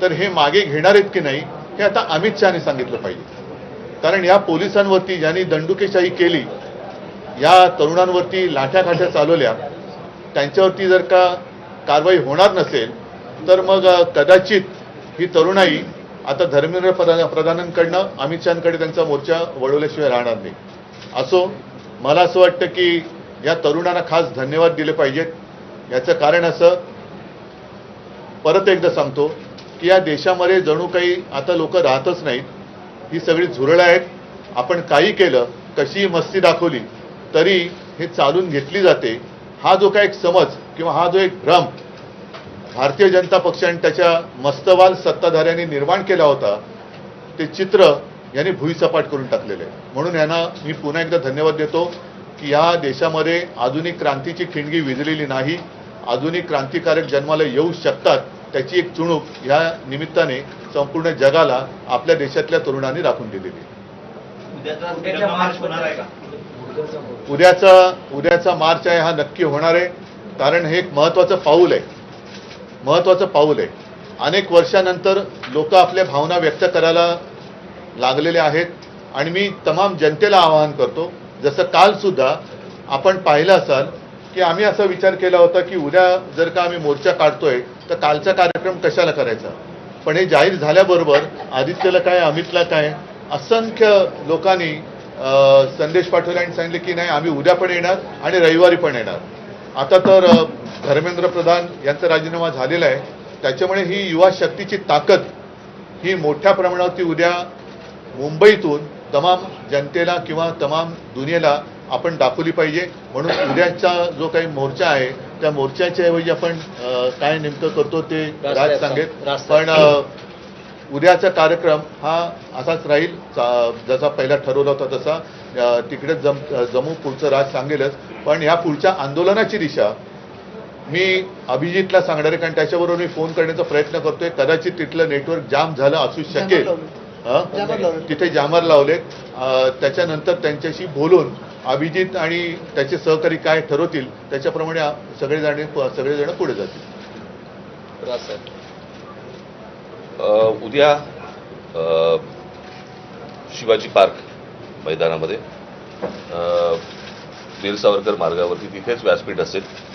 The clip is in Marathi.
तर हे मागे घेणार आहेत की नाही हे आता अमित शहाने सांगितलं पाहिजे। कारण या पोलिसांवरती ज्यांनी दंडुकेशाही केली, या तरुणांवरती लाठ्याकाठ्या चालवल्या, त्यांच्यावरती जर का कारवाई होणार नसेल तर मग कदाचित ही तरुणाई आता धर्मेंद्र प्रधानांकडनं अमित शहांकडे त्यांचा मोर्चा वळवल्याशिवाय राहणार नाही। असो, मला असं वाटतं की या तरुणांना खास धन्यवाद दिले पाहिजेत। याचं कारण असं, परत एकदा सांगतो की या देशामध्ये जणू काही आता लोक राहतच नाहीत, ही सगळी झुरळं आहेत। आपण काही केलं, कशी मस्ती दाखवली तरी हे चालून घेतली जाते। हा जो काही एक समज किंवा हा जो एक भ्रम भारतीय जनता पक्ष आणि त्याच्या मस्तवाल सत्ताधाऱ्यांनी निर्माण केला होता, ते चित्र यांनी भुईसपाट करून टाकलेलं आहे। म्हणून यांना मी पुन्हा एकदा धन्यवाद देतो की या देशामध्ये आधुनिक क्रांतीची ठिणगी विझलेली नाही। आधुनिक क्रांतिकारक जन्माला येऊ शकतात, त्याची एक चुणूक या निमित्ताने संपूर्ण जगाला आपल्या देशातल्या तरुणांनी राखून दिलेली आहे। उद्याचा मार्च आहे, हा नक्की होणार आहे। कारण हे एक महत्त्वाचं पाऊल आहे। अनेक वर्षानंतर लोक आपल्या भावना व्यक्त करायला लागलेले आहेत आणि मी तमाम जनतेला आवाहन करतो, जसं काल सुद्धा आपण पाहिलं असाल की आम्ही असा विचार केला होता की उद्या जर का आम्ही मोर्चा काढतोय तर कालचा कार्यक्रम कशाला करायचा, पण हे जाहीर झाल्याबरोबर आदित्यला काय, अमितला काय, असंख्य लोकांनी संदेश पाठवले आणि सांगितले की नाही, आम्ही उद्या पण येणार आणि रविवारी पण येणार। आता तर धर्मेंद्र प्रधान यांचा राजीनामा झालेला आहे, त्याच्यामुळे ही युवा शक्तीची ताकद ही मोठ्या प्रमाणावरती उद्या मुंबईतून तमाम जनतेला किंवा तमाम दुनियेला आपण दाखवली पाहिजे। म्हणून उद्याचा जो काही मोर्चा आहे त्या मोर्चाच्या ऐवजी आपण काय नेमकं करतो ते राज सांगेल, पण उद्याचा कार्यक्रम हा असाच राहील जसा पहिला ठरवला होता तसा। तिकडे जमू, पुढचं राज सांगेलच, पण या पुढच्या आंदोलनाची दिशा मी अभिजितला सांगणार आहे, कारण त्याच्याबरोबर मी फोन करण्याचा प्रयत्न करतोय। कदाचित तिथलं नेटवर्क जाम झालं असू शकेल, तिथे जामर लावलेत। त्याच्यानंतर त्यांच्याशी बोलून अभिजित आणि त्याचे सहकारी काय ठरवतील त्याच्याप्रमाणे सगळेजण पुढे जातील। उद्या शिवाजी पार्क मैदानामध्ये वीर सावरकर मार्गावरती तिथेच व्यासपीठ असेल।